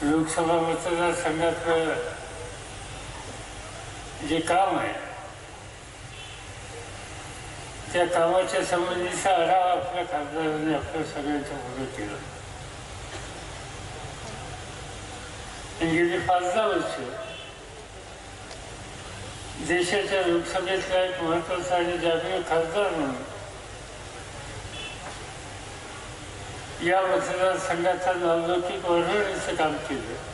लोकसभा मतदारसंघातलं जे काम आहे त्या कामाच्या संबंधीचा आढावा आपल्या खासदारांनी आपल्या सगळ्यांच्या पुढे केला. गेली 5-10 वर्ष देशाच्या लोकसभेतला एक महत्वाचा आणि जागृत खासदार म्हणून या मतदारसंघाचा नावलौकिक वाढवण्याचं काम केलं.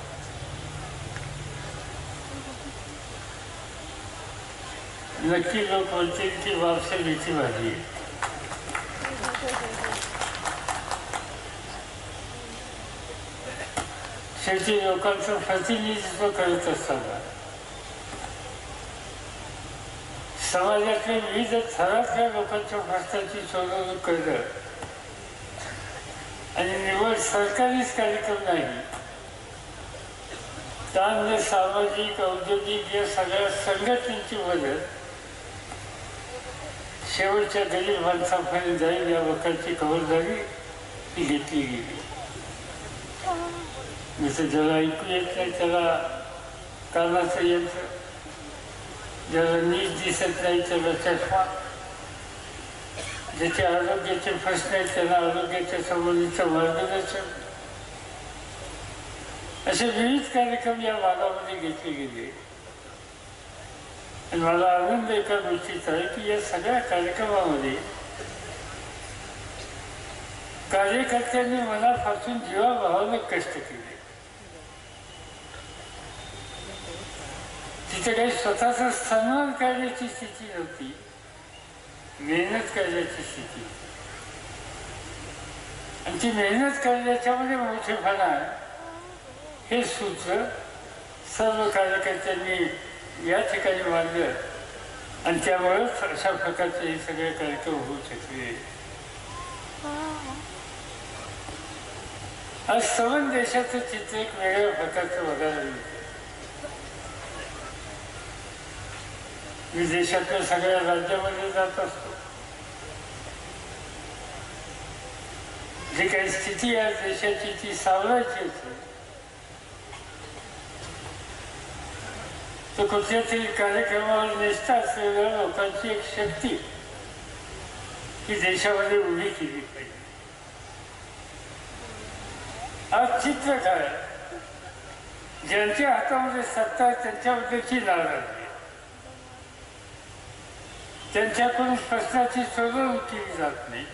नक्की लोक म्हणतील की वापसेलीची भाजी आहे. शेवटी लोकांचं प्रतिनिधित्व करत असताना समाजातल्या विविध थरातल्या लोकांच्या प्रश्नांची सोडवणूक करणं आणि निवड सरकारीच कार्यक्रम नाही, तर सामाजिक औद्योगिक या सगळ्या संघटनेची मदत शेवटच्या गरीब माणसापर्यंत जाईल या लोकांची खबरदारी ही घेतली गेली. जसं ज्याला ऐकू येत नाही त्याला कानाचं यंत्र, ज्याला नीट दिसत नाही त्याला चष्मा, ज्याचे आरोग्याचे प्रश्न आहेत त्याला आरोग्याच्या संबंधीचं मार्गदर्शन, असे विविध कार्यक्रम या भागामध्ये घेतले गेले. आणि मला आनंद एका गोष्टीचा आहे की या सगळ्या कार्यक्रमामध्ये कार्यकर्त्यांनी मनापासून जीवाभावाने कष्ट केले. तिथे काही स्वतःचा सन्मान करण्याची स्थिती नव्हती, मेहनत करण्याची स्थिती. आणि ती मेहनत करण्याच्यामध्ये मोठेपणा हे सूत्र सर्व कार्यकर्त्यांनी या ठिकाणी मांडलं आणि त्यामुळेच अशा प्रकारचे हे सगळे कार्यक्रम होऊ शकले. आज सर्व देशाचं चित्र एक वेगळ्या प्रकारचं बघायला मिळतं. मी देशातल्या सगळ्या राज्यामध्ये जात असतो. जी काही स्थिती आहे देशाची ती सावरायची असते. तर कुठल्या तरी कार्यक्रमावर निष्ठा असलेल्या लोकांची एक शक्ती ही देशामध्ये उभी केली पाहिजे. आज चित्र काय, ज्यांच्या हातामध्ये सत्ता आहे त्यांच्याबद्दलची नाराजी, त्यांच्याकडून प्रश्नाची सोडवणूक केली जात नाही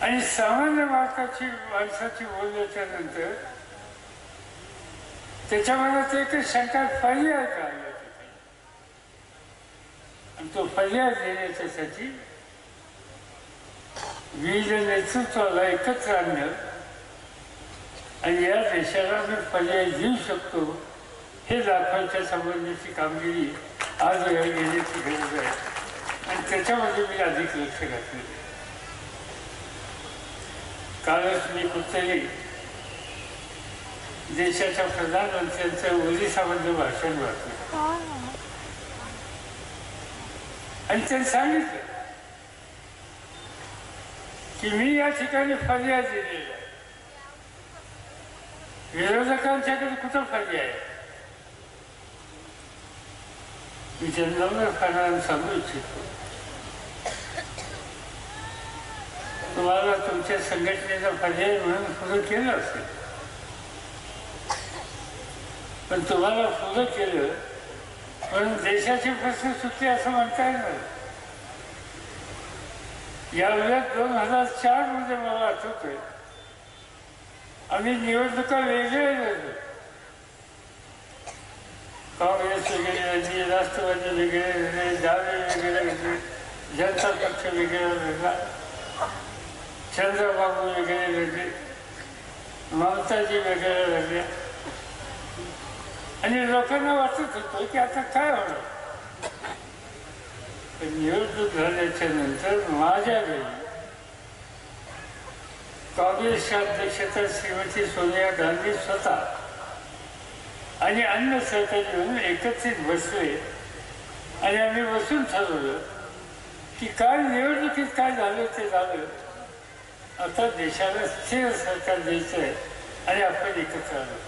आणि सामान्य माणसाची बोलल्याच्या नंतर त्याच्या मनात एकच शंका, पर्याय काय, आणि तो पर्याय देण्याच्यासाठी विविध नेतृत्वाला एकत्र आणणं आणि या देशाला मी पर्याय देऊ शकतो हे दाखवायच्या संबंधीची कामगिरी आज घेण्याची गरज आहे आणि त्याच्यामध्ये मी अधिक लक्ष घातलेलं आहे. कालच मी कुठेतरी देशाच्या प्रधानमंत्र्यांचं ओरिसामध्ये भाषण वाचलं आणि त्यांनी सांगितलं की मी या ठिकाणी पर्याय दिलेला आहे. विरोधकांच्याकडे कुठं पर्याय आहे? मी त्यांना सांगू इच्छितो, तुम्हाला तुमच्या संघटनेचा पर्याय म्हणून पुढं केलं असेल, पण तुम्हाला पुढं केलं म्हणून देशाचे प्रश्न सुटले असं म्हणता येणार. यावेळेस 2004 मध्ये मला आठवतोय आम्ही निवडणुका वेगळ्या लढलो. काँग्रेस वेगळे लढली, राष्ट्रवादी वेगळे लढले, डावे वेगळे लढले, जनता पक्ष वेगळा लढला, चंद्रबाबू वेगळे लढले, ममताजी वेगळ्या लढल्या आणि लोकांना वाटत होतं की आता काय होणार. निवडणूक झाल्याच्या नंतर माझ्या घरी काँग्रेसच्या अध्यक्षता श्रीमती सोनिया गांधी स्वतः आणि अन्य सहकारी म्हणून एकत्रित बसले आणि आम्ही बसून ठरवलं की काय निवडणुकीत काय झालं ते झालं, आता देशाला स्थिर सरकार द्यायचं आहे आणि आपण एकत्र आलो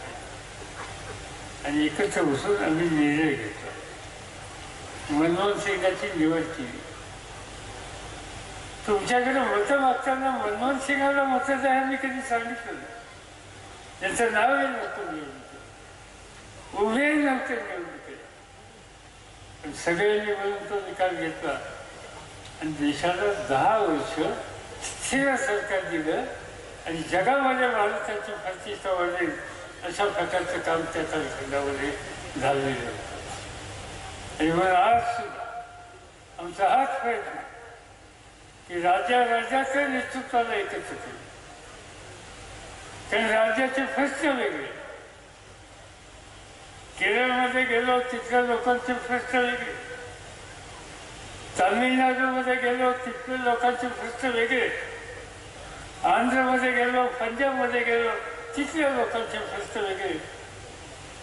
आणि एकत्र बसून आम्ही निर्णय घेतला. मनमोहन सिंगाची निवड केली. तुमच्याकडे मतं मागताना मनमोहन सिंगाला मतं द्या मी कधी सांगितलं नाही. त्यांचं नावही नव्हतं निवडणुकीत, उभेही नव्हते निवडणुकीत, पण सगळ्यांनी मिळून तो निकाल घेतला आणि देशाला 10 वर्ष स्थिर सरकार दिलं आणि जगामध्ये भारताची प्रतिष्ठा वाढेल अशा प्रकारचं काम त्या कालखंडामध्ये झालेलं होतं. आणि मला आज सुद्धा आमचा हाच प्रयत्न की राज्याच्या नेतृत्वाला एकत्र केलं. कारण राज्याचे प्रश्न वेगळे. केरळमध्ये गेलो तिथल्या लोकांचे प्रश्न वेगळे, तामिळनाडूमध्ये गेलो तिथल्या लोकांचे प्रश्न वेगळे, आंध्रमध्ये गेलो, पंजाबमध्ये गेलो तिथल्या लोकांचे प्रश्न वेगळे,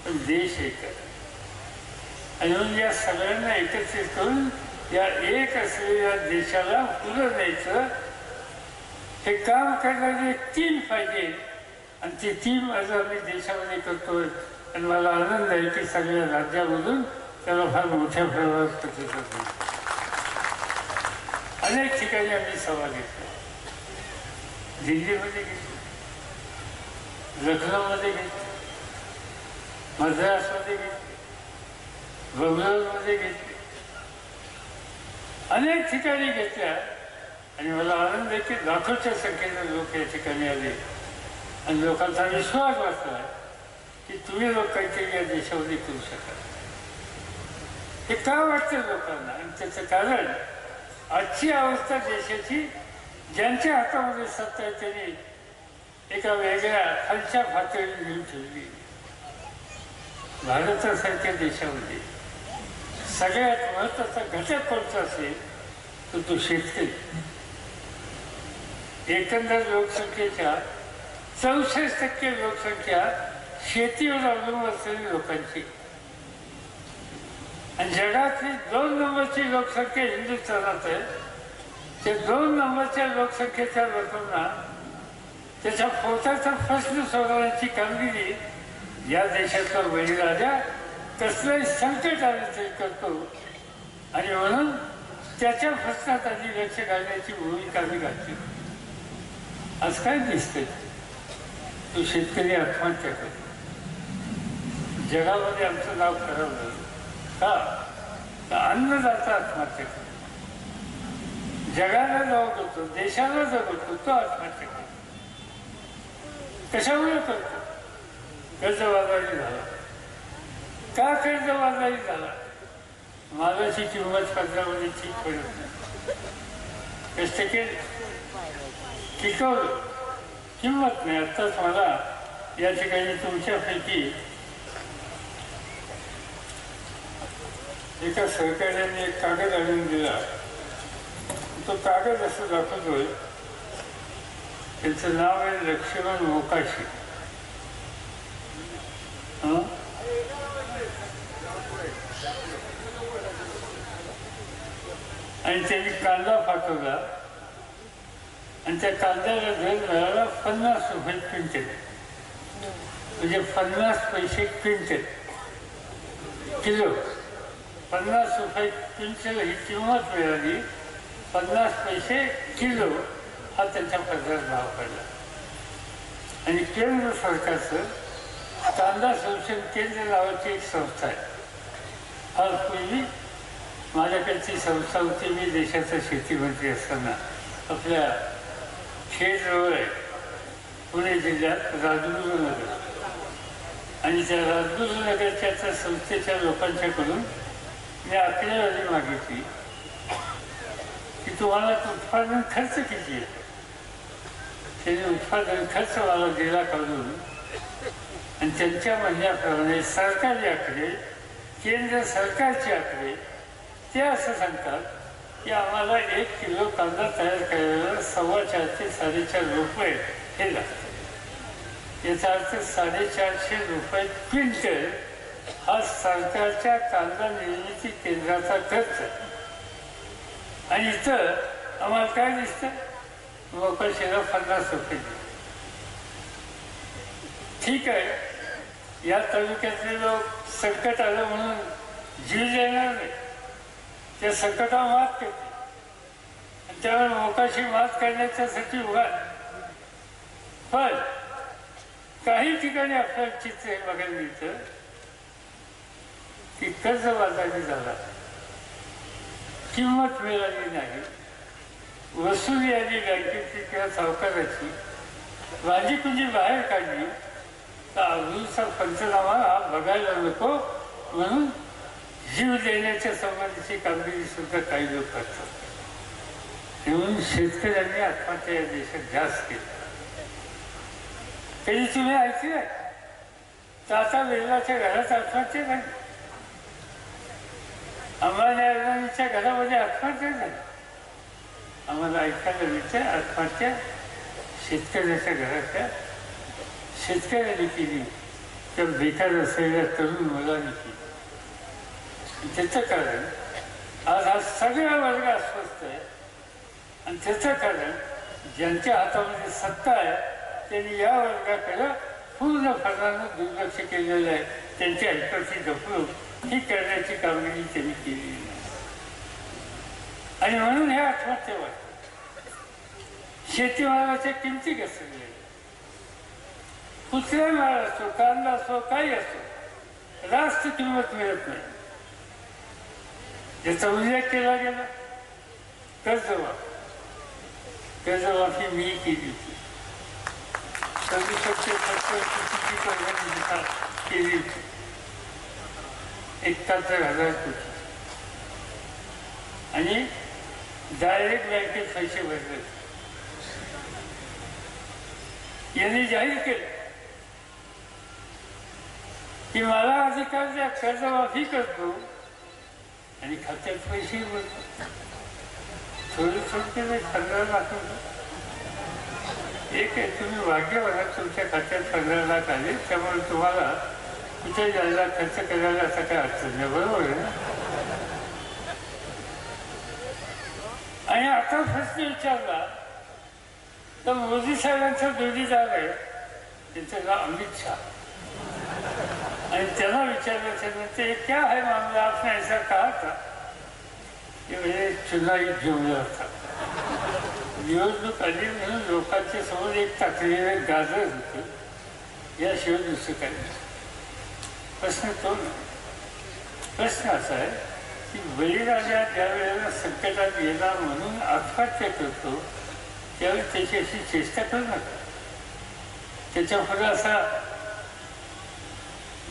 पण देश एक आहे. आणि म्हणून या सगळ्यांना एकत्रित करून या एक असलेल्या देशाला पुढे न्यायचं हे काम करणारी एक टीम पाहिजे. आणि ती टीम आज आम्ही देशामध्ये करतोय आणि मला आनंद आहे की सगळ्या राज्यामधून त्याला फार मोठ्या प्रमाणात प्रतिसाद मिळतो. अनेक ठिकाणी आम्ही सभा घेतल्या. दिल्लीमध्ये घेतली, लखनौमध्ये घेतली, मद्रासमध्ये घेतली, बंगलोरमध्ये घेतली, अनेक ठिकाणी घेतल्या. आणि मला आनंद आहे की लाखोच्या संख्येने लोक या ठिकाणी आले आणि लोकांचा विश्वास बसला की तुम्ही लोक काहीतरी या देशामध्ये करू शकाल. हे का वाटतं लोकांना? आणि त्याचं कारण आजची अवस्था देशाची ज्यांच्या हातामध्ये सत्ता आहे त्यांनी एका वेगळ्या खालच्या पातळीवर घेऊन ठेवली. भारतासारख्या देशामध्ये सगळ्यात महत्वाचा घटक कोणता असेल तर तो शेतकरी. एकंदर लोकसंख्येच्या 64% लोकसंख्या शेतीवर अवलंबून असलेली लोकांची. आणि जगातली 2 नंबरची लोकसंख्या हिंदुस्थानात आहे. त्या 2 नंबरच्या लोकसंख्येच्या लोकांना त्याच्या पोटाचा प्रश्न सोडवण्याची कामगिरी या देशातला बळीराजा कसलंही संकट आलं तरी करतो. आणि म्हणून त्याच्या प्रश्नात आधी लक्ष घालण्याची भूमिका आम्ही घातली. आज काय दिसतंय? तो शेतकरी आत्महत्या करतो. जगामध्ये आमचं नाव खराब झालं का? तर अन्नदाता आत्महत्या करतो. जगाला जगवतो, देशाला जगवतो, तो आत्महत्या करतो. कशामुळे करतो? कर्जबाजारी झाला. का कर्जबाजारी झाला? मालाची किंमत कर्जामध्ये ठीक पडत नाही. कष्ट केले, टिकवलं, किंमत नाही. आत्ताच मला या ठिकाणी तुमच्यापैकी एका सहकार्याने एक कागद आणून दिला. तो कागद असं दाखवतोय. त्यांचं नाव आहे लक्ष्मण मोकाशी. आणि त्यांनी कांदा पाठवला आणि त्या कांद्याला दर मिळाला 50 रुपये क्विंटल, म्हणजे 50 पैसे क्विंटल किलो. 50 रुपये क्विंटल ही किंमत मिळाली. 50 पैसे किलो हा त्यांच्या पदरात भाव पडला. आणि केंद्र सरकारचं कांदा संशोधन केंद्र नावाची एक संस्था आहे. फार पूर्वी माझ्याकडची संस्था होती. मी देशाचा शेतीमंत्री असताना आपल्या खेडजवळ आहे पुणे जिल्ह्यात राजगुरुनगर. आणि त्या राजगुरुनगरच्या त्या संस्थेच्या लोकांच्याकडून मी आकडेवारी मागितली की तुम्हाला उत्पादन खर्च किती आहे. त्यांनी उत्पादन खर्च मला दिला काढून आणि त्यांच्या म्हणण्याप्रमाणे सरकारी आकडे, केंद्र सरकारचे आकडे ते असं सांगतात की आम्हाला 1 किलो कांदा तयार करायला 4.25 ते 4.5 रुपये हे लागतं. याचा अर्थ 450 रुपये क्विंटल हा सरकारच्या कांदा निर्मिती केंद्राचा खर्च. आणि इथं आम्हाला काय दिसतं? मोकाशीला 50 रुपये. ठीक आहे, या तालुक्यातले लोक संकट आलं म्हणून जीव देणार नाही, त्या संकटावर मात करते आणि त्यावर मोकाशी मात करण्याच्यासाठी उभा. पण काही ठिकाणी आपल्याला चित्र बघायला मिळतं की कर्जबाजारी झाला, किंमत मिळाली नाही, वसुली आली बँकेची किंवा सावकाराची, माझी कुंजी बाहेर काढली तर अजूनचा पंचनामा हा बघायला नको म्हणून जीव देण्याच्या संबंधीची कामगिरी सुद्धा काही लोक करतात. म्हणून शेतकऱ्यांनी आत्महत्या या देशात जास्त केली. कधी तुम्ही ऐकलंय टाटा बिर्लाच्या घरात आत्महत्या झाली, अंबानी अदानीच्या घरामध्ये आत्महत्या झाली? आम्हाला ऐकायला मिळतं आत्महत्या शेतकऱ्याच्या घराच्या शेतकऱ्यांनी केली, त्या बेकार असलेल्या तरुण मुलांनी केली. त्याचं कारण आज हा सगळा वर्ग अस्वस्थ आहे आणि त्याचं कारण ज्यांच्या हातामध्ये सत्ता आहे त्यांनी या वर्गाकडे पूर्णपणानं दुर्लक्ष केलेलं आहे. त्यांची ऐकशी जपणूक ही करण्याची कामगिरी त्यांनी केलेली नाही आणि म्हणून हे आत्महत्या वाटतं. शेतीमालाच्या किमती घसरल्या, कुठला माल असो, कांदा असो, काही असो, रास्त किंमत मिळत नाही. ज्याचा उल्लेख केला गेला कर्जमाफी मी केली होती, 67,70,000 केली होती, 71,000 कोटी आणि डायरेक्ट बँकेत पैसे भरले. यांनी जाहीर केलं की मला अधिकार द्या, कर्जमाफी करतो आणि खात्यात पैसेही भरतो. थोडे थोडके 15 लाख एक आहे. तुम्ही भाग्यवान, तुमच्या खात्यात 15 लाख आले, त्यामुळे तुम्हाला कुठे जायला खर्च करायला असं काय अडचण नाही, बरोबर आहे ना? आणि आता प्रश्न विचारला तर मोदी साहेबांचा जोडीदार आहे, त्यांचं नाव अमित शहा, आणि त्यांना विचारल्याच्यानंतर क्या है मामला, आपने ऐसा कहा था? हे चुनावी जुमला होता. निवडणूक आली म्हणून लोकांच्या समोर एक टाकलेलं गाजर होतं, याशिवाय दुसरं काही नाही. प्रश्न तो नाही. प्रश्न असा आहे की बळीराजा ज्या वेळेला संकटात येणार म्हणून आत्महत्या करतो त्यावेळी त्याची अशी चेष्टा करू नका. त्याच्या पुढे असा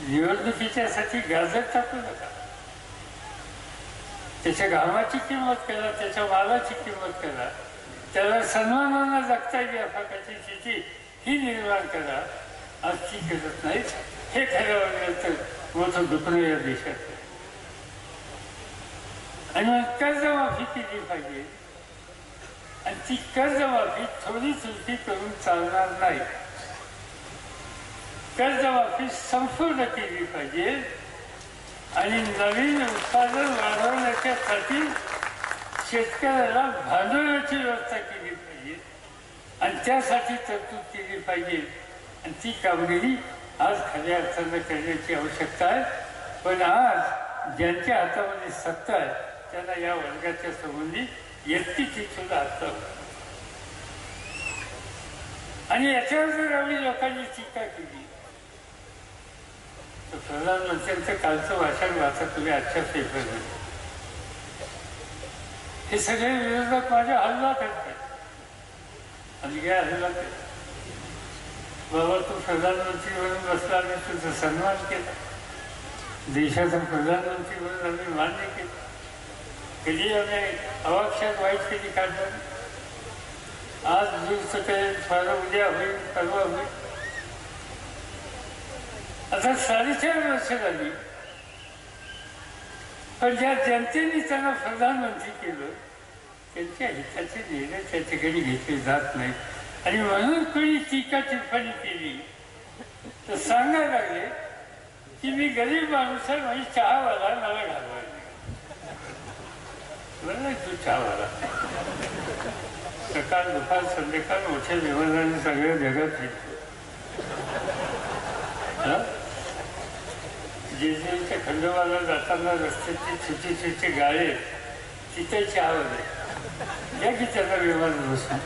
निवडणुकीच्यासाठी गाजर टाकू नका. त्याच्या घामाची किंमत करा, त्याच्या मालाची किंमत करा, त्याला सन्मानानं जगता येईल या प्रकारची स्थिती ही निर्माण करा. आज ती करत नाही. हे खऱ्या तर मोठं दुखणं या देशात. आणि मग कर्जमाफी केली पाहिजे आणि ती कर्जमाफी थोडी थोडी करून चालणार नाही. कर्जमाफी संपूर्ण केली पाहिजे आणि नवीन उत्पादन वाढवण्याच्यासाठी शेतकऱ्याला भांडवलाची व्यवस्था केली पाहिजे आणि त्यासाठी तरतूद केली पाहिजे. आणि ती कामगिरी आज खऱ्या अर्थानं करण्याची आवश्यकता आहे. पण आज ज्यांच्या हातामध्ये सत्ता आहे त्यांना या वर्गाच्या संबंधी व्यक्तीची सुद्धा अर्थ. आणि याच्यावर जर आम्ही लोकांनी टीका केली तर प्रधानमंत्र्यांचं कालचं भाषण वाचा तुम्ही आजच्या पेपरमध्ये. हे सगळे विरोधक माझ्या हल्ला करतात आणि काय हल्ला करतात? बाबा तू प्रधानमंत्री म्हणून बसला, आम्ही तुझा सन्मान केला, देशाचा प्रधानमंत्री म्हणून आम्ही मान्य केलं, कधी आम्ही अवाक्षात वाईट कधी काढलं. आज दूरचं काही फार उद्या होईल, परवा होईल. आता 4.5 वर्ष झाली, पण ज्या जनतेने त्यांना प्रधानमंत्री केलं त्यांच्या हिताचे निर्णय त्या ठिकाणी घेतले जात नाहीत. आणि म्हणून कोणी टीका टिप्पणी केली तर सांगायला लागले की मी गरीब माणूस आहे, म्हणजे चहावाला मला घालवायला बरं. तू चहावाला सकाळ दुपार संध्याकाळ मोठ्या व्यवहाराने सगळ्या जगात फिरतो. जेजुरीच्या खंडोबाला जाताना रस्त्याची छोटी छोटी गाळे तिथे चहा वगैरे या की त्याला विमान बसून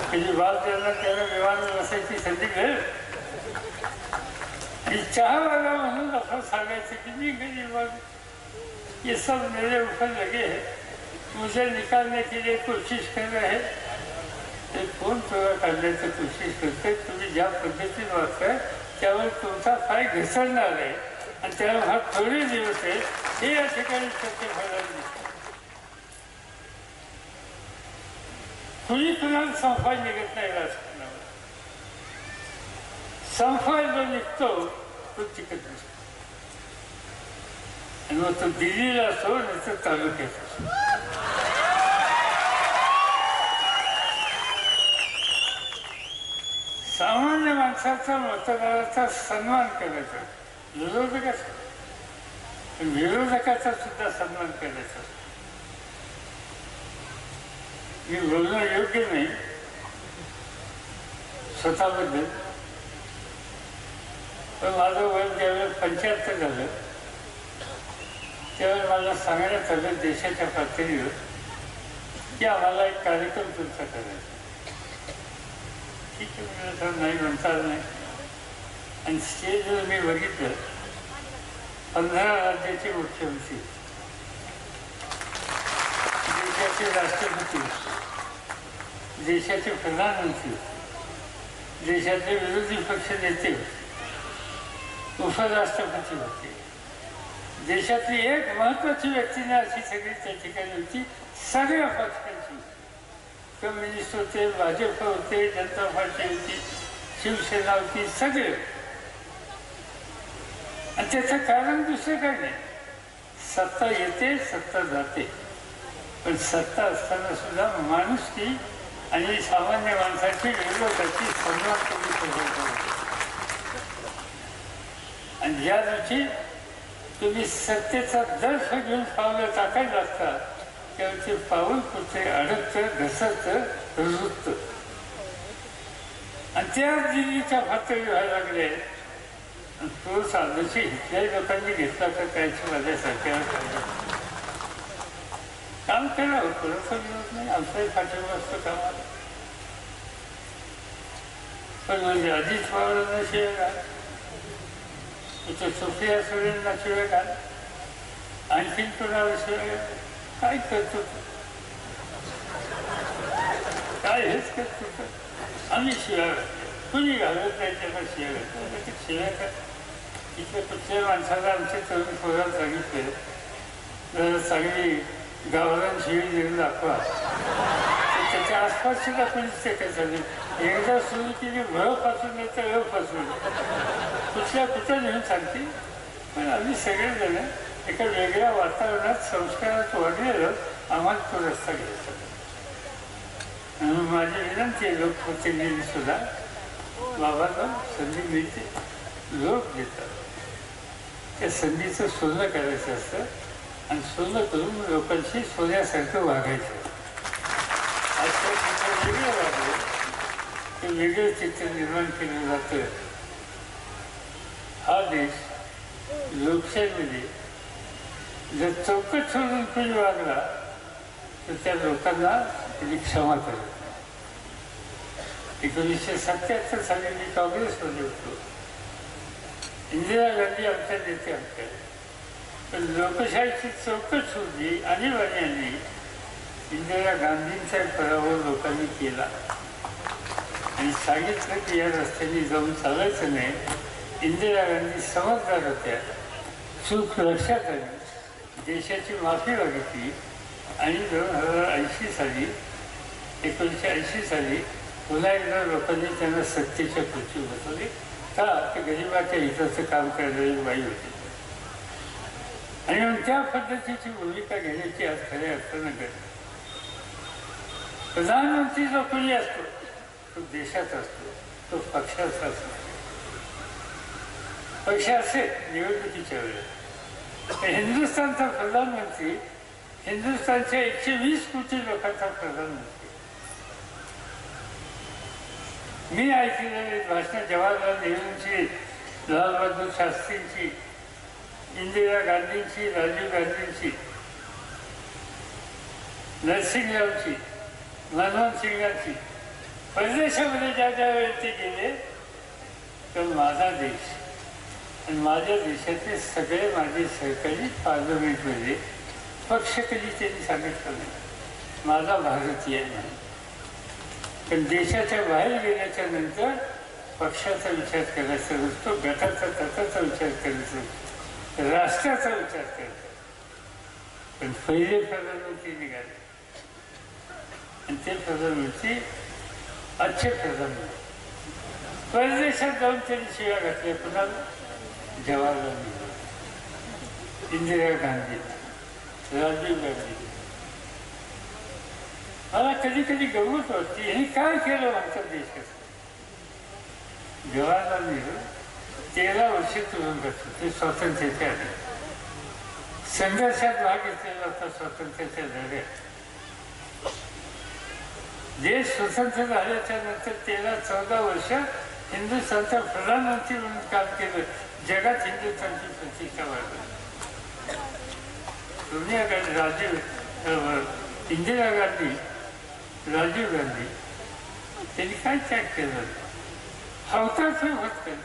म्हणजे बाप त्याला विमान बसायची संधी मिळेल आणि चहावाला म्हणून असं सांगायचं की मी गरीब ये सब मेरे ऊपर लगे हैं, मुझे निकालने के लिए कोशिश कर रहे हैं. ते कोण तुला काढण्याची कोशिश करते, तुम्ही ज्या पद्धतीने वागताय त्यावर तुमचा पाय घसरणार आहे आणि त्याला हा थोडे दिवस आहे हे या ठिकाणी सत्य फळायला दिसतं. कुणी कुणाला संफाय निघत नाही राजकारणावर. संफाय जो निघतो तो टिकत नसतो आणि मग तो दिल्लीला असो नाही तर तालुक्यात असो. सामान्य माणसाचा मतदाराचा सन्मान करायचा विरोधकाचा, पण विरोधकाचा सुद्धा सन्मान करायचा. मी बोलणं योग्य नाही स्वतःबद्दल, पण माझं वय ज्यावेळेस 75 झालं त्यावेळेस मला सांगण्यात आलं देशाच्या पातळीवर की आम्हाला एक कार्यक्रम तुमचा करायचा. ठीक आहे सर, नाही म्हणतात नाही. आणि स्टेजवर मी बघितलं 15 राज्याचे मुख्यमंत्री, देशाचे राष्ट्रपती, देशाचे प्रधानमंत्री, देशाचे विरोधी पक्ष नेते, उपराष्ट्रपती होते. देशातली एक महत्वाची व्यक्ती ना अशी सगळी त्या ठिकाणी होती. सगळ्या पक्षांची, कम्युनिस्ट होते, भाजप होते, जनता पार्टी होती, शिवसेना होती, सगळे. आणि त्याचं कारण दुसरं काही नाही, सत्ता येते सत्ता जाते, पण सत्ता असताना सुद्धा माणुसकी आणि सामान्य माणसाची विरोधाची सन्मान कमी ठेवायचा. आणि ज्या दिवशी तुम्ही सत्तेचा दर्श घेऊन पावलं टाकायला असता त्यावेळी ते पाऊल कुठे अडकतं, घसरतं, रुजतं. आणि त्याच दिल्लीच्या पातळी व्हायला लागले. तो साधशी इथल्याही लोकांनी घेतला तर त्याची माझ्यासारख्या काम करावं, कोणाचा विरोध नाही, आमचाही पाठिंबा असतो कामाला. पण म्हणजे अजित पवारांना शिवाय घाल, सुप्रिया सुळेंना शिवाय घाल, आणखीन कोणाला शिवाय घाल. काय करतो काय हेच करतो आम्ही शिवाय कुणी घालत नाही त्यांना शिवाय घालतो. शिवाय काय इथल्या कुठल्या माणसाला आमच्या तरुण पोराला सांगितलं जर चांगली गावरान शिवी देऊन दाखवा तर त्याच्या आसपास सुद्धा कोणीच ते काय चालेल. एकदा सुरू केली पासून नाही तर पासून कुठं नेऊन सांगते. पण आम्ही सगळेजण एका वेगळ्या वातावरणात संस्कारात वाढलेलं आम्हाला तो रस्ता घ्यायचा. म्हणून माझी विनंती आहे लोकप्रतिनिधी सुद्धा, बाबांना संधी मिळते, लोक देतात, त्या संधीचं सोनं करायचं असतं आणि सोनं करून लोकांशी सोन्यासारखं वागायचं. आज त्या चित्र वेगळं वागलं ते वेगळं चित्र निर्माण केलं जातं. हा देश लोकशाहीमध्ये जर चौकट सोडून कोणी वागला तर त्या लोकांना त्यांनी क्षमा करत. 1977 साली मी काँग्रेसमध्ये होतो. इंदिरा गांधी आमच्या नेते आमच्या, पण लोकशाहीची चौकट सोडली आणीबाणीने. इंदिरा गांधींचा पराभव लोकांनी केला आणि सांगितलं की या रस्त्याने जाऊन चालायचं नाही. इंदिरा गांधी समजदार होत्या, चूक लक्षात आली, देशाची माफी मागितली आणि 2080 साली 1980 साली पुन्हा एकदा लोकांनी त्यांना सत्तेच्या खुर्ची बसवली. का ते गरिबाच्या हिताचं काम करणारी बाई होती आणि मग त्या पद्धतीची भूमिका घेण्याची आज खऱ्या अर्थानं गरज. प्रधानमंत्री जो कोणी असतो तो देशाचा असतो, तो पक्षाचा असतो. पक्ष असेल निवडणुकीच्या वेळेस हिंदुस्थानचा प्रधानमंत्री हिंदुस्थानच्या 120 कोटी लोकांचा प्रधानमंत्री. मी ऐकलेली भाषणं जवाहरलाल नेहरूंची, लालबहादूर शास्त्रींची, इंदिरा गांधींची, राजीव गांधींची, नरसिंहरावची, मनमोहन सिंगांची, परदेशामध्ये ज्या ज्या वेळी ते गेले तर माझा देश आणि माझ्या देशातले सगळे माझे सहकारी पार्लमेंटमध्ये पक्ष कधी त्यांनी सांगितलं नाही माझा भारतीय नाही. पण देशाच्या बाहेर गेल्याच्या नंतर पक्षाचा विचार करायचा नसतो, गटाचा तत्वाचा विचार करायचा नसतो, राष्ट्राचा विचार करायचा. पण पहिले प्रधानमंत्री निघाले आणि ते प्रधानमंत्री अच्छे प्रधानमंत्री. परदेशात जाऊन त्यांनी शिव्या घातल्या कुणाला? जवाहरलाल नेहरू, इंदिरा गांधी, राजीव गांधी. मला कधी कधी गंमत वाटते यांनी काय केलं आमच्या देशात. जवाहरलाल नेहरू 13 वर्ष तुरुंगात होते स्वातंत्र्याच्या आधी. संघर्षात भाग घेतलेला होता स्वातंत्र्याच्या लढ्यात. देश स्वतंत्र झाल्याच्या नंतर 13-14 वर्ष हिंदुस्थानचा प्रधानमंत्री म्हणून काम केलं. जगात हिंदुस्थानची प्रतिष्ठा वाढली. सोनिया गांधी, इंदिरा गांधी, राजीव गांधी त्यांनी काय त्याग केलं? हवताच होत केलं,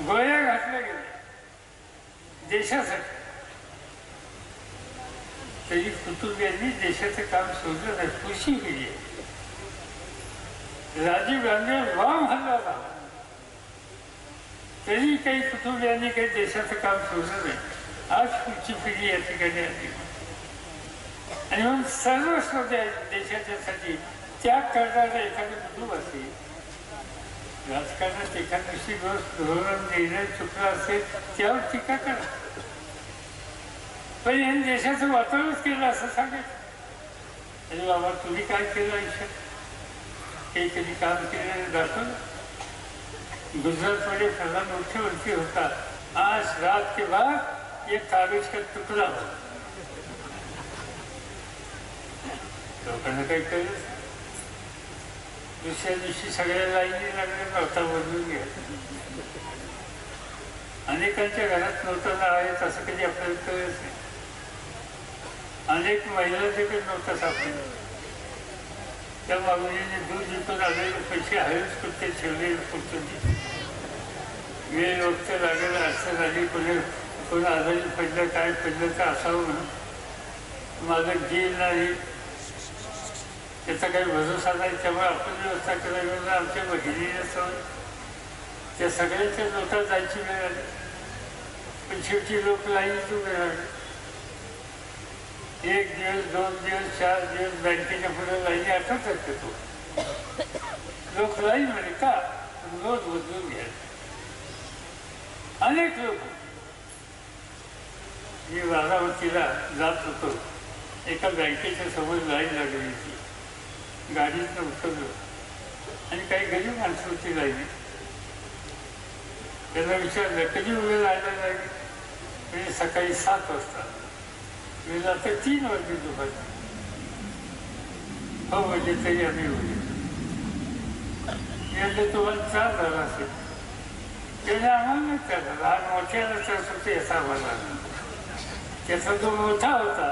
गोळ्या घातल्या गेल्या देशासाठी. तरी कुटुंबियांनी देशाचं काम सोडलं नाही, खुशी केली. राजीव गांधीवर बॉम्ब हल्ला झाला तरी काही कुटुंबियांनी काही देशाचं काम सोडलं नाही. आज पुढची पिढी या ठिकाणी आली आणि म्हणून सर्वस्व देशाच्यासाठी त्याग करणारा एखादं कुटुंब असेल, राजकारणात एखाद दिवशी धोरण निर्णय चुकला असेल त्यावर टीका करा. पण यांनी देशाचं वातावरणच केलं असं सांगायचं. अरे बाबा तुम्ही काय केलं आयुष्यात? काही कधी काम केलेलं दाखवलं? गुजरातमध्ये प्रधानमंत्री होता, आज रात के बाद एक कागज का तुकडा हो. लोकांना काही कळलं. दुसऱ्या दिवशी सगळ्या लाईनी लागल्या, नव्हता बदलून घ्या. अनेकांच्या घरात नव्हता आहेत असं कधी आपल्याला कळत नाही. अनेक महिलांच्याकडे नव्हता सापडला. त्या मागणीने दूध विकून आलेले पैसे हळूच कुठे ठेवले कुठून वेळ वक्त लागेल अडचण आली, कोणी आजारी पडलं काय पडलं तर असावं म्हणून माझं गेल नाही त्याचा काही भरोसा नाही. त्यामुळे आपण व्यवस्था करावी म्हणून आमच्या भगिनीने सवय त्या सगळ्यांच्या लोकात जायची वेळ आली. पण शेवटी लोक लाईनीत उभे राहिले. 1 दिवस 2 दिवस 4 दिवस बँकेच्या पुढे लाईनी आठवतात तो लोक लाईन म्हणे का रोज बदलून घ्यायचे. अनेक लोक. मी बारामतीला जात होतो, एका बँकेच्या समोर लाईन लागली होती. गाडीतनं उतरलो आणि काही गरीब माणसं होती लाईनीत. त्यांना विचारलं कधी उभे राहायला लागली? म्हणजे सकाळी 7 वाजता. मी आता 3 वाजले दुपारी. हो म्हणजे तरी आम्ही उभे. म्हणजे तुम्हाला त्रास झाला असेल. त्याने आम्हाला नाही त्रास झाला. लहान मोठ्याला त्रास होते याचा आम्हाला. त्याचा जो मोठा होता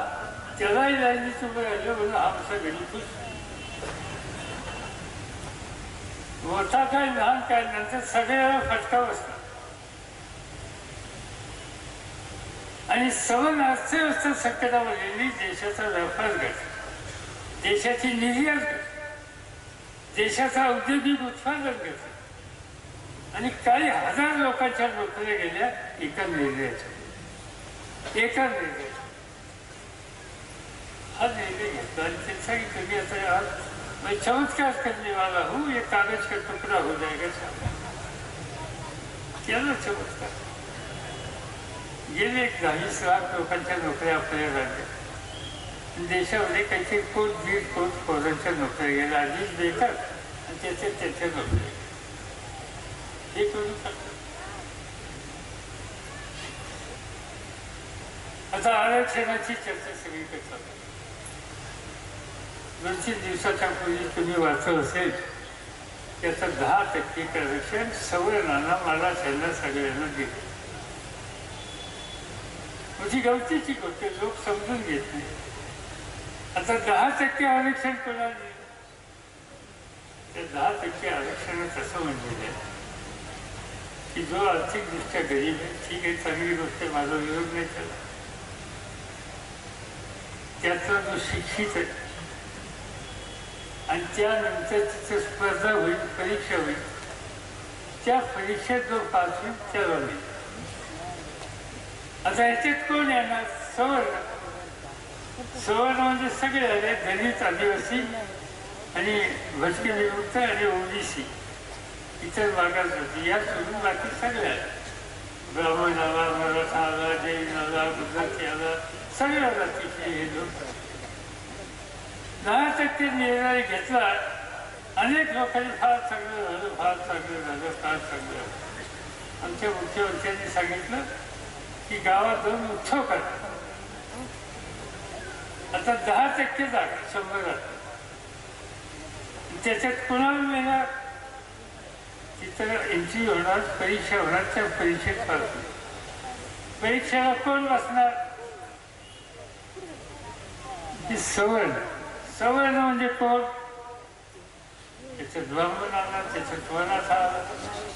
त्यालाही लाईनीत उभं राहिलं म्हणून आमचा घरी खुश. मोठा काय लहान काय नंतर सगळ्याला फटका बसला. आणि सवन अर्थव्यवस्था संकटामध्ये देशाचा व्यापार घट, देशाची निर्यात घट, देशाचा औद्योगिक उत्पादन घट आणि काही हजार लोकांच्या नोकऱ्या गेल्या एका निर्णयाच्या. हा निर्णय घेतला आणि ते सांगितलं की आता आज मैं चमत्कार करने वाला हूँ, ये कागज का टुकड़ा हो जाएगा. केला चमत्कार. गेले 20 लाख लोकांच्या नोकऱ्या आपल्याला लागल्या. देशामध्ये काहीतरी 1.5 कोटी पोरांच्या नोकऱ्या गेल्या. आधीच बेकार आणि त्याच्या नोकऱ्या हे करू शकतो. आता आरक्षणाची चर्चा सगळीकडे चालू. 2-3 दिवसाच्या पूर्वी तुम्ही वाचलं असेल त्याचं 10% आरक्षण सवर्णांना मला त्यांना सगळ्यांना दिलं. म्हणजे गमतीची गोष्ट लोक समजून घेत नाही. आता 10% आरक्षण कोणाला दिलं? त्या 10% आरक्षणात असं म्हणलेलं आहे की जो आर्थिकदृष्ट्या गरीब आहे, ठीक आहे, चांगली गोष्ट आहे, माझा विरोध नाही त्याला. त्याचा जो शिक्षित आहे आणि त्यानंतर तिचं स्पर्धा होईल, परीक्षा होईल, त्या परीक्षेत जो पास होईल त्याला मिळेल. आता याच्यात कोण येणार? सवर्ण. सवर्ण म्हणजे सगळे आले, दलित, आदिवासी आणि भटके विमुक्त आणि ओबीसी, इतर मागासवर्गीय, या सोडून बाकी सगळे आले. ब्राह्मण आला, मराठा आला, जैन आला, गुजराती आला, सगळ्या जातीचे हे लोक. 10% निर्णय घेतला. अनेक लोकांनी फार चांगलं झालं, फार चांगलं झालं, फार चांगलं झालं. आमच्या मुख्यमंत्र्यांनी सांगितलं की गावात जाऊन उत्सव करा. आता 10% जागा 100. त्याच्यात कोणाला मिळणार? तिथं एंट्री होणार, परीक्षा होणार, त्या परीक्षेत पास होईल. परीक्षेला कोण बसणार? की सवर्ण. सवर्ण म्हणजे कोण? त्याच्यात ब्राह्मण आला, त्याच्यात मराठा आला,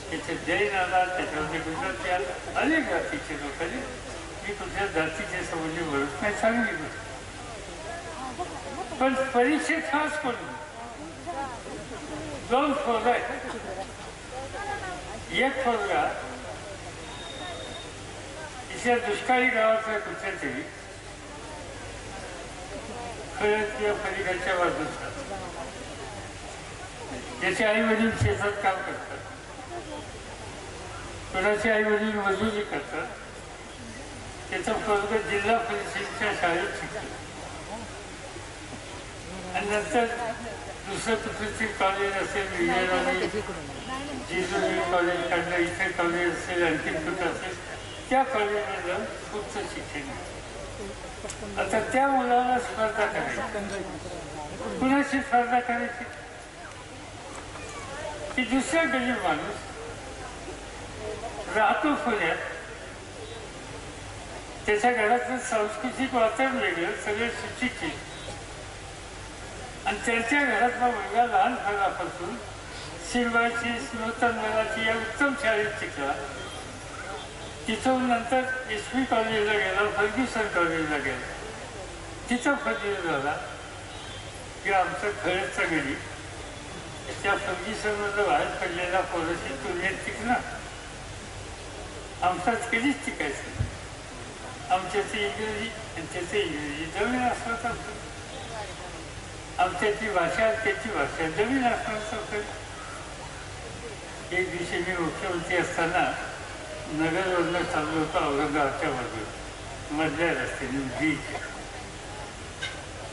त्याच्यात जैन आला, त्याच्यामध्ये गुजराती आला, अनेक जातीचे लोक आले. मी कुठल्या जातीचे संबंधी बोलत नाही, चांगली गोष्ट. पण परीक्षेत खास कोण? 2 पोरं आहेत. एक पोरगा इथल्या दुष्काळी गावातल्या कुठल्या तरी खरंच किंवा पलीकडच्या बाजूचा, त्याचे आई वडील शेतात काम करतात, कोणाचे आई वडील मजुरी करतात, त्याचा पोरगा जिल्हा परिषदेच्या शाळेत शिकतो आणि नंतर दुसरं कुठेतरी कॉलेज असेल, विजयवाडी जेजुरी कॉलेज काढलं, इथे कॉलेज असेल, आणखी कुठं असेल, त्या कॉलेजला जाऊन पुढचं शिक्षण. आता त्या मुलाला स्पर्धा करायची. कुणाशी स्पर्धा करायची? की दुसरा गरीब माणूस राहतो पुण्यात, त्याच्या घरातलं सांस्कृतिक वातावरण वेगळं, सगळे सुशिक्षित, आणि त्यांच्या घरातला मुलगा लहानपणापासून सिम्बायसी, नूतन मराठी या उत्तम शाळेत शिकला. तिथून नंतर SV कॉलेजला गेला, फर्ग्युसन कॉलेजला गेला, तिथं फर्ग्युसन झाला की आमचं खरंच गरीब त्या फर्ग्युसनमधलं बाहेर पडलेला पोराशी तुलनेत टिकणार. आमचाच कधीच टिकायचं. आमच्याची इंग्रजी आणि त्याची इंग्रजी जमीन असणार. आमच्याची भाषा त्याची भाषा जमीन असणार. एक दिवशी मी मुख्यमंत्री असताना नगरवरनं चाललो होतो औरंगाबादच्या बाजूला, मधल्या रस्त्याने बीच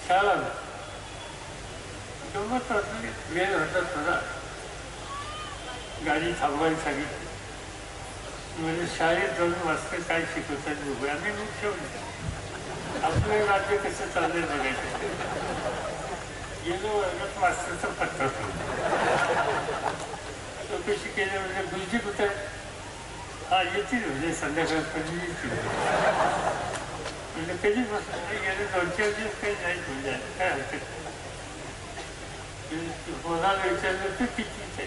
शाळा गमत वाटली. वेळ होता थोडा, गाडी थांबवायला सांगितली. म्हणजे शाळेत जाऊन वाजता काय शिकवतात बघू. आम्ही मुख्यमंत्री, आपलं राज्य कसं चाललंय बघायचं. गेलो वर्गात, मास्तरचा पत्ता चौकशी केली. म्हणजे गुरुजी कुठे? हा येतील, म्हणजे संध्याकाळपर्यंत येतील. म्हणजे कधीपासून नाही गेले, 2-4 दिवस काही नाही. म्हणजे काय हरकत नाही. कोणाला विचारलं तू कितीच आहे?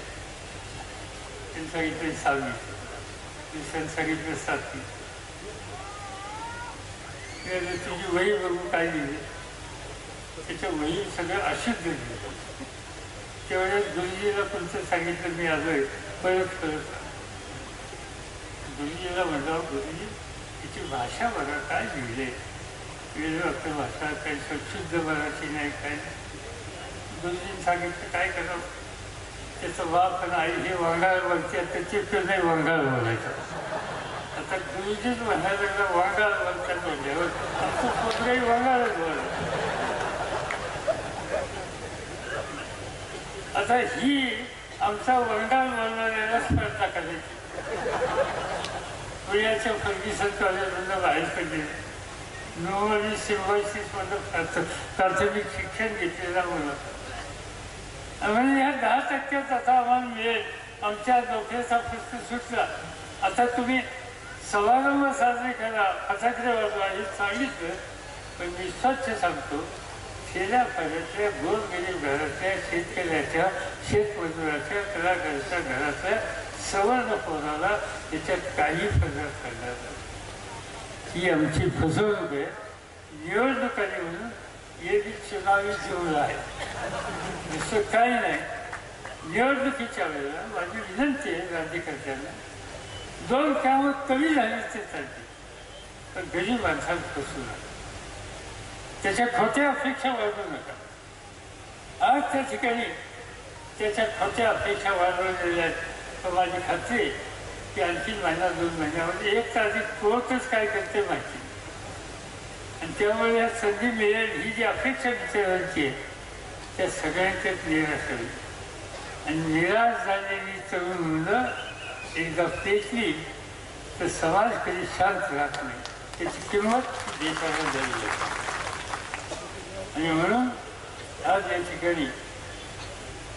त्यांनी सांगितलं 6वी. दुसऱ्यानं सांगितलं 7वी. तुझी वही बघू काय लिहिली. त्याच्या वही सगळं अशुद्ध लिहिलं. तेवढ्या गुरुजीला कोणतं सांगितलं मी आलोय, परत गुरुजीला म्हटलं, गुरुजी तिची भाषा बघा काय लिहिले, वेगळं भाषा, काही शुद्ध मराठी नाही, काय. गुरुजीने सांगितलं काय करावं. त्याचं बाप आणि आई हे वंगाळ बोलते, त्याचे ते नाही वंगाळ बोलायचं. आता गुरुजीच म्हणायला लागला वंगाळ बोलतात बोलल्यावर आमचं पोरगंही वंगाळच बोलत. आता ही आमचा वंगाळ बोलणाऱ्याला स्पर्धा करायची. पुण्याच्या फर्ग्युसन कॉलेजमधलं बाहेर पडले, 9 सिम्बायसिसमधलं प्राथमिक शिक्षण घेतलेला मुलं म्हणजे ह्या 10% आता आम्हाला मिळेल, आमच्या डोक्याचा प्रश्न सुटला, आता तुम्ही समारंभ साजरे करा, फटाकडे वाजवा हे सांगितलं. पण मी स्वच्छ सांगतो, खेड्यापाड्यातल्या गोरगरीब घरातल्या शेतकऱ्याच्या, शेतमजुराच्या, कलाकाराच्या घरातल्या सवर्ण पोराला त्याच्यात काही फरक पडणार नाही. ही आमची फसवणूक आहे. निवडणूक आली म्हणून हे बी चुनावी जीवन आहे, दुसरं काही नाही. निवडणुकीच्या वेळेला माझी विनंती आहे राज्यकर्त्यांना, 2 कामं कमी झाली ते चालते, पण गरीब माणसाला फसू नका, त्याच्या खोट्या अपेक्षा वाढवू नका. आज त्या ठिकाणी त्याच्या खोट्या अपेक्षा वाढवलेल्या आहेत. तर माझी खात्री आहे की आणखी महिना 2 महिन्यामध्ये 1 तारीख कोर्टच काय करते माहिती. आणि त्यामुळे या संधी मिळेल ही जी अपेक्षा विचारायची आहे त्या सगळ्यांच्याच निराश होईल. आणि निराश झालेली तरुण मुलं एकदा पेटली तर समाज कधी शांत राहत नाही, त्याची किंमत देशाला द्यावी लागते. आणि म्हणून आज या ठिकाणी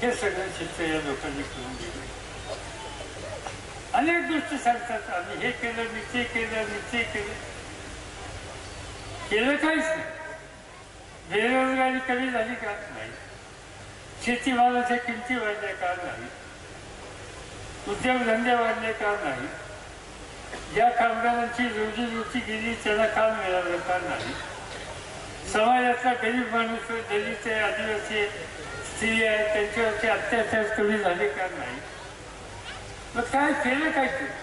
हे सगळं चित्र या लोकांनी करून दिलं. अनेक गोष्टी सांगतात, आम्ही हे केलं, मी ते केलं, मी ते केलं. केलं काहीच नाही. बेरोजगारी कमी झाली का? नाही. शेतीमालाच्या किमती वाढल्या का? नाही. उद्योगधंदे वाढले का? नाही. ज्या कामगारांची रोजीरोटी गेली त्यांना काम मिळालं का? नाही. समाजातला गरीब माणूस, दलित आहे, आदिवासी स्त्री आहे, त्यांच्यावरचे अत्याचार कमी झाले का? नाही. मग काय केलं? काय केलं?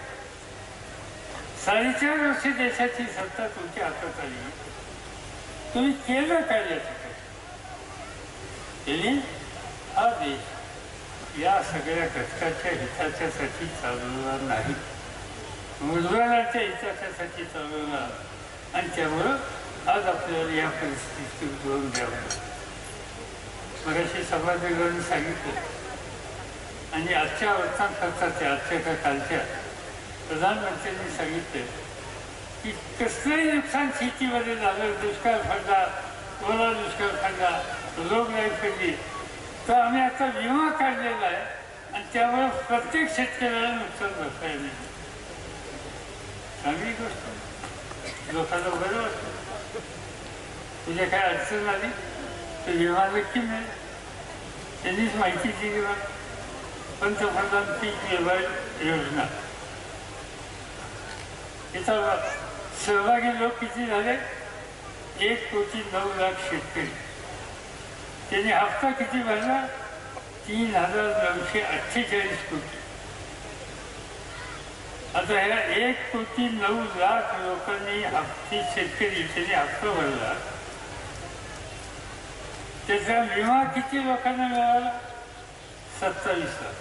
4.5 वर्ष देशाची सत्ता तुमच्या हातात आली, तुम्ही केलं काय या ठिकाणी? त्यांनी हा देश या सगळ्या घटकाच्या हिताच्यासाठी चालवला नाही, मजुरांच्या हिताच्यासाठी चालवला. आणि त्यामुळं आज आपल्याला या परिस्थितीतून जोडून द्यावं. मगाशी सभागृहांनी सांगितलं आणि आजच्या वर्तमानपत्राच्या, आजच्या का कालच्या प्रधानमंत्र्यांनी सांगितलं की कसलंही नुकसान शेतीमध्ये झालं, दुष्काळ पडला, ओला दुष्काळ पडला, रोगराई पडली, तर आम्ही आता विमा काढलेला आहे आणि त्यामुळे प्रत्येक शेतकऱ्याला नुकसान भरपाई मिळते. चांगली गोष्ट, लोकांना बरं वाटतं. तुझ्या काय अडचण आली तर विमा नक्की मिळेल. त्यांनीच माहिती दिली बघ, पंतप्रधान पीक विमा योजना. याचा सहभागी लोक किती झाले? 1,09,00,000 शेतकरी. त्यांनी हप्ता किती भरला? 3,948 कोटी. आता ह्या 1,09,00,000 लोकांनी शेतकरी त्यांनी हप्ता भरला, त्याचा विमा किती लोकांना मिळाला? 27 लाख.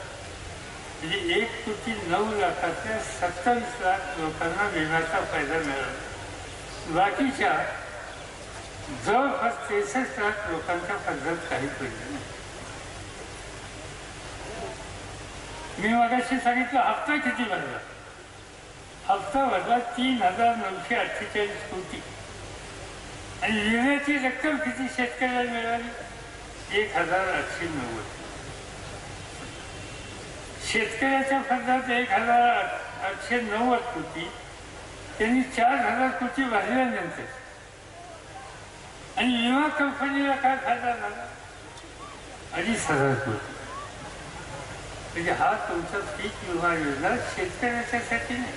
म्हणजे 1,09,00,000 27 लाख लोकांना विम्याचा फायदा मिळाला. बाकीच्या जवळपास 63 लाख लोकांच्या पद्धत काही पडलं नाही. मी मगाशी सांगितलं हप्ता किती भरला? हप्ता भरला 3,948 कोटी. आणि विम्याची रक्कम किती शेतकऱ्याला मिळाली? 1,890. शेतकऱ्याच्या फंडात 1,890 कोटी, त्यांनी 4,000 कोटी भरल्यानंतर आणि विमा कंपनीला काय फायदा झाला? 2,500 कोटी. म्हणजे हा तुमचा पीक विमा योजना शेतकऱ्याच्यासाठी नाही,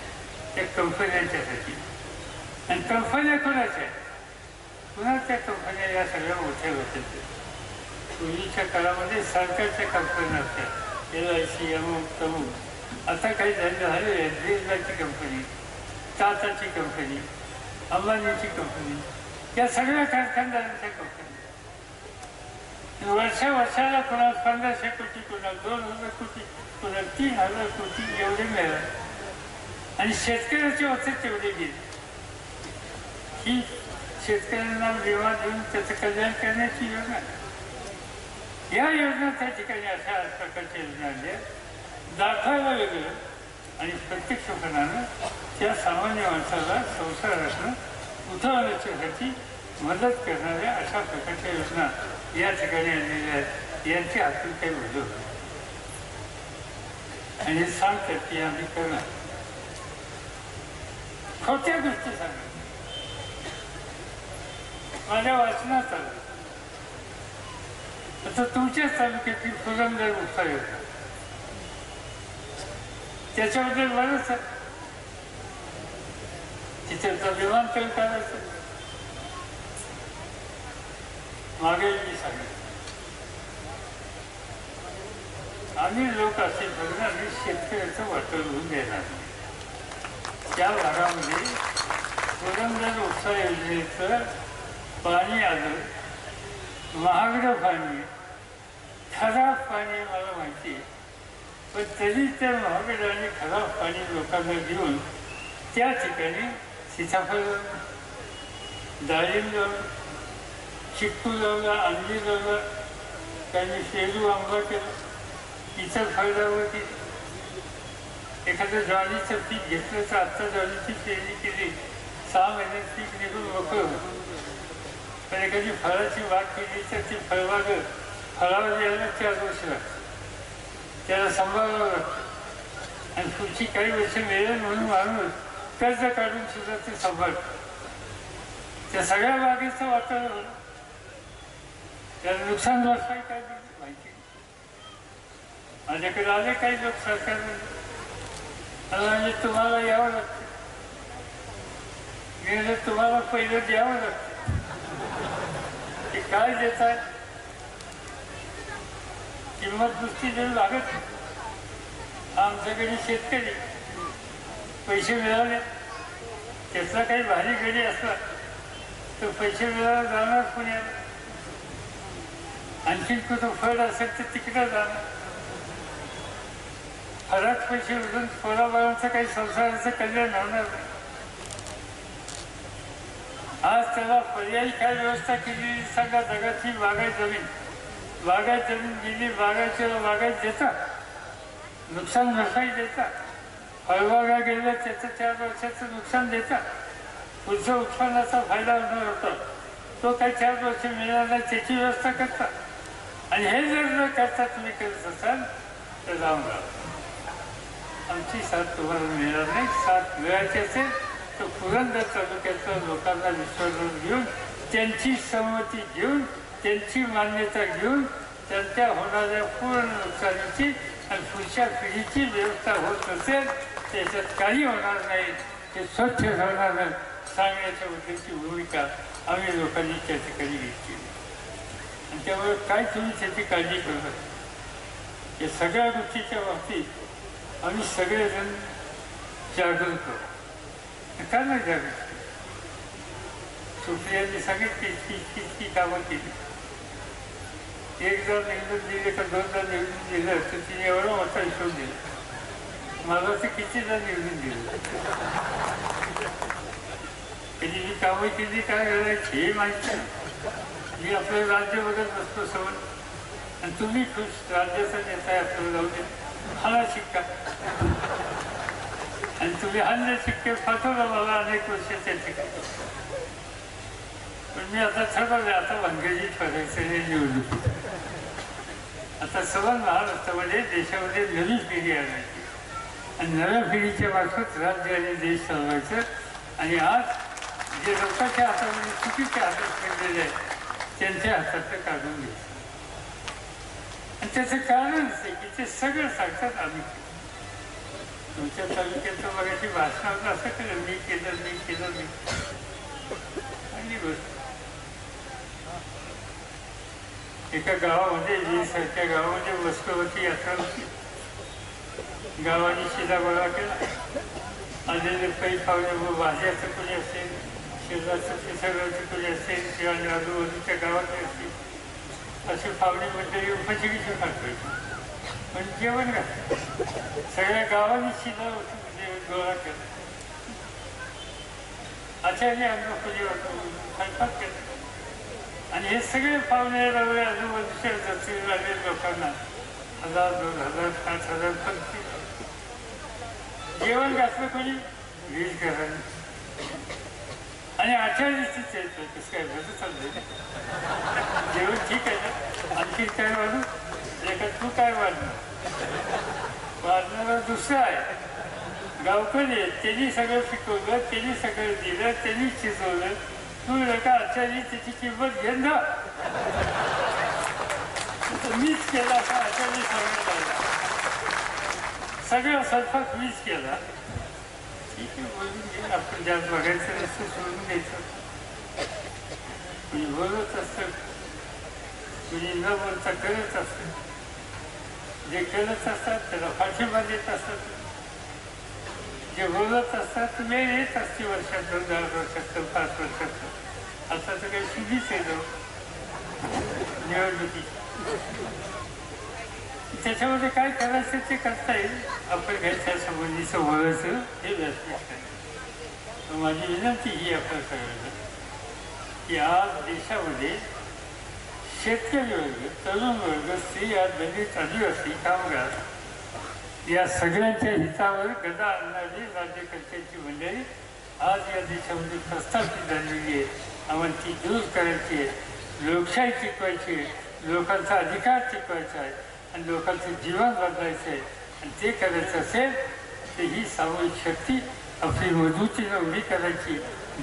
त्या कंपन्यांच्यासाठी. आणि कंपन्या कोणाच्या आहेत? पुन्हा त्या कंपन्या या सगळ्या मोठ्या होत्या. पूर्वीच्या काळामध्ये सरकारच्या कंपन्या होत्या, LIC, अमुक तमुक. आता काही झाले, बिर्लाची कंपनी, टाटाची कंपनी, अंबानीची कंपनी, या सगळ्या कारखानदारांच्या कंपनी. वर्षाला कोणाला 1,500 कोटी, कोणाला 2,000 कोटी, कोणाला 3,000 कोटी एवढे मिळाले. आणि शेतकऱ्याचे होते तेवढे गेले. ही शेतकऱ्यांना विमा देऊन त्याचं कल्याण करण्याची योजना. या योजना त्या ठिकाणी अशा प्रकारच्या योजना आल्या, दाखवायला वेगळं आणि प्रत्यक्षपणानं त्या सामान्य माणसाला संसारातनं उठवण्याच्यासाठी मदत करणाऱ्या अशा प्रकारच्या योजना या ठिकाणी आलेल्या आहेत. यांची हातून काही बोलू आणि सांगतात की आम्ही करणार खोट्या गोष्टी सांगतात. माझ्या वाचनात आलं आता तुमच्याच तालुक्यातील पुरंदर उत्सव योजना त्याच्याबद्दल बरंच तिथे विमानतळ करायचं मागे मी सांगितलं. आम्ही लोक असे बघणार आणि शेतकऱ्याचं वाटण होऊन देणार नाही. त्या भागामध्ये पुरंदर उत्सव योजनेचं पाणी आलं, महागडं पाणी, खराब पाणी मला माहिती आहे, पण तरी त्या महागडं आणि खराब पाणी लोकांना देऊन त्या ठिकाणी सीताफळ लावलं, डाळिंब लावलं, चिक्कू लावला, अंजीर लावला, त्यांनी पेरू आंबा केला, इतर फळावर केली. एखादं ज्वारीचं पीक घेतलं तर आत्ता ज्वारीची पेरणी केली, 6 महिन्यात पीक निघून मोकळं होतं. पण एखादी फळाची बाग केली तर ती फळबाग फळावर यायला 4 वर्ष लागतात, त्याला सांभाळावं लागतं आणि पुढची काही वर्ष मिळेल म्हणून माणूस कर्ज काढून सुद्धा ते सांभाळतं. त्या सगळ्या बागेचं वातावरण त्याला नुकसान भरपाई काय दिली माहिती. माझ्याकडे आले काही लोक सरकारने म्हणजे तुम्हाला यावं लागतं, मी तुम्हाला पहिलं द्यावं लागतं. ते काय देतात किंमत दृष्टी देऊन लागत. आमच्याकडे शेतकरी पैसे मिळाले त्याचा काही भारी गडी असला तर पैसे मिळायला जाणार पुण्याला, आणखीन कुठं फळ असेल तर तिकडं जाणार. फळात पैसे उडून पोराबाळांचं काही संसाराचं कल्याण होणार नाही. आज त्याला पर्यायी काय व्यवस्था केली सांगा. जगाची बागायत जमीन गेली, बागायत देतात, नुकसान भरपाई देतात. फळबागा गेल्या त्याचं 4 वर्षाचं नुकसान देतात, पुढच्या उत्पन्नाचा फायदा होणार होता तो काही 4 वर्ष मिळणार नाही त्याची व्यवस्था करतात. आणि हे जर करता तुम्ही करत असाल तर जाऊन राहा. आमची साथ तुम्हाला मिळणार नाही. साथ मिळायची असेल तर पुरंदर तालुक्याच्या लोकांना विश्वासात घेऊन त्यांची संमती घेऊन त्यांची मान्यता घेऊन त्यांच्या होणाऱ्या पूर्ण नुकसानीची आणि पुढच्या पिढीची व्यवस्था होत असेल त्याच्यात काही होणार नाही, ते स्वच्छ होणार नाही सांगण्याच्याबद्दलची भूमिका आम्ही लोकांनी त्या ठिकाणी घेतली. आणि त्यामुळे काय तुम्ही त्याची काळजी करू नका. या सगळ्या गोष्टीच्या बाबतीत आम्ही सगळेजण जागृत करू. का नाही जागृत? सुप्रियांनी सांगितली इतकी कामं केली. एकदा निवडून दिले का 2दा निवडून दिलं तर तिने एवढा मोठा हिशोब दिला. मला तर कितीदा निवडून दिलं. कधी मी कामं केली काय करायची हे माहिती नाही. मी आपलं राज्य बघत बसतो समोर आणि तुम्ही खुश राज्याचा नेता आहे आपल्याला जाऊ दे हा शिक्का आणि तुम्ही हा शिक्के पाठवला मला अनेक वर्ष त्या ठिकाणी. पण मी आता ठरवलं आता भानगडीत करायचं निवडणुकीत. आता सर्व महाराष्ट्रामध्ये देशामध्ये नवी पिढी आणायची आणि नव्या पिढीच्या मार्फत राज्य आणि देश चालवायचं. आणि आज जे लोकांच्या हातामध्ये चुकीच्या हातात पडलेले आहे त्यांच्या हातातलं काढून घ्यायचं. आणि त्याचं कारणच आहे की ते सगळं सांगतात आम्ही केलं. तुमच्या तालुक्याचं बघायची भाषण होतं असं केलं मी केलं चांगली गोष्ट. एका गावामध्ये सारख्या गावामध्ये वस्कवती यात्रा होती. गावाने शिदा गोळा केला, आलेले पै पावले व भाज्याचं कोणी असेल, शेजारचं पिसळगावचं कोणी असेल किंवा आजूबाजूच्या गावातले असतील असे पावणे मंडळी उपजीविका पाठवायची. पण जेवण घातलं. सगळ्या गावाने शिदा गोळा केला. आचार्य अन्नपूर्वी स्वयंपाक केला आणि हे सगळे पाहुणे रवळे आजूबाजूच्या जत्रेला आलेल्या लोकांना 1000, 2000, 5000 पंक्ती जेवण घातलं कोणी वीज घराने. आणि आचार्याचीच येतो कसं काय बरं चाललंय जेवण ठीक आहे ना आणखी काय वाढू लेखात तू काय वाढणारा दुसरा आहे गावकरी आहेत त्यांनी सगळं शिकवलं त्यांनी सगळं दिलं त्यांनी शिजवलं तू एका आचार्य त्याची किंमत घे ना मीच केला असा आचार्य सांगण्यात आला सगळा स्वयंपाक मीच केला ठीक आहे बोलून घे आपण ज्यात बघायचं नसतं सोडून द्यायचं कुणी बोलत असतं कुणी न बोलता करत असतं जे करत असतात त्याला पाठिंबा देत असतात जे बोलत असतात वेळ येत असते वर्षात 2-4 वर्षात 5 वर्षात आता तर काही सुधीच आहे निवडणुकी त्याच्यामध्ये काय करायचं ते करता येईल आपण घ्यायच्या संबंधीचं बोलायचं हे व्यासपीठ आहे माझी विनंती ही आपण सगळ्यांना की आज देशामध्ये शेतकरी वर्ग तरुण वर्ग स्त्रिया दलित आदिवासी कामगार या सगळ्यांच्या हितावर गदा आणणारी राज्यकर्त्यांची मंडळी आज या देशामध्ये प्रस्थापित झालेली आहे आम्हाला ती दूर करायची आहे लोकशाही टिकवायची आहे लोकांचा अधिकार टिकवायचा आहे आणि लोकांचं जीवन बदलायचं आहे आणि ते करायचं असेल तर ही सामूहिक शक्ती आपली मजबूतीनं उभी करायची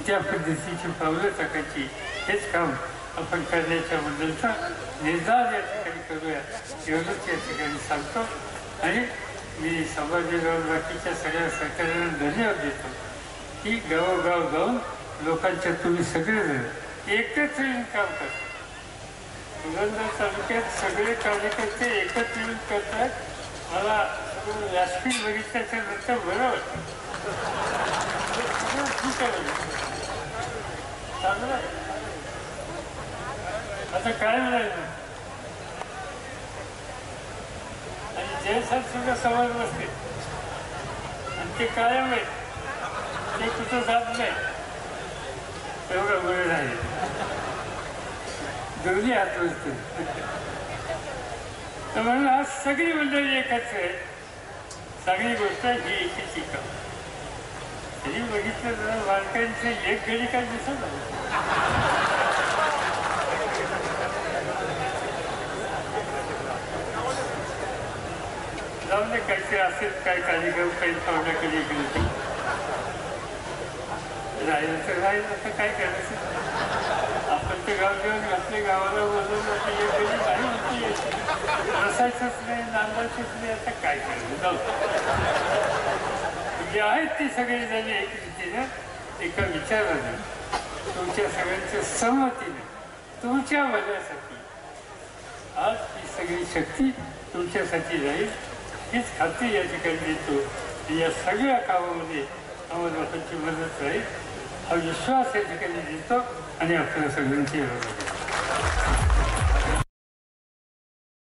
त्या पद्धतीची पावलं टाकायची हेच काम आपण करण्याच्याबद्दलचा निर्धार या ठिकाणी करूया एवढंच या ठिकाणी सांगतो आणि मी समाजावर बाकीच्या सगळ्या सरकारांना धन्यवाद देतो की गावोगाव जाऊन लोकांच्या तुम्ही सगळेजण एकत्र येऊन काम करता पुरंदर तालुक्यात सगळे कार्यकर्ते एकत्र येऊन करतात मला व्यासपीठ बघितल्याच्या नंतर बरं वाटतं ठीक आहे चांगलं आहे आता काय म्हणायचं आणि जयसाहेब सुद्धा समोर बसते आणि ते कायम आहे ते कुठं जात नाही एवढं वेळ आहे दोन्ही हात बसते तर म्हणून आज सगळी मंडळी एकत्र आहे चांगली गोष्ट ही एकीची काम तरी बघितलं जरा बालकांचे एक घडी काय दिसत जाऊन दे काहीतरी असेल काय कार्यक्रम काही पाहुण्याकडे गेले राहिलं तर राहिलं तर काय करायचं आपण ते गाव जेवण घातले गावाला बोलवून नाही होती बसायचंच नाही नांदायचंच नाही आता काय करायचं जाऊ जे आहेत ती सगळी जणी एक रीतीनं एका विचारानं तुमच्या सगळ्यांच्या सहमतीने तुमच्या भल्यासाठी आज ही सगळी शक्ती तुमच्यासाठी राहील हीच खात्री या ठिकाणी देतो या सगळ्या कामामध्ये आम्हाला लोकांची मदत राहील हा विश्वास या ठिकाणी देतो आणि आपल्या सगळ्यांची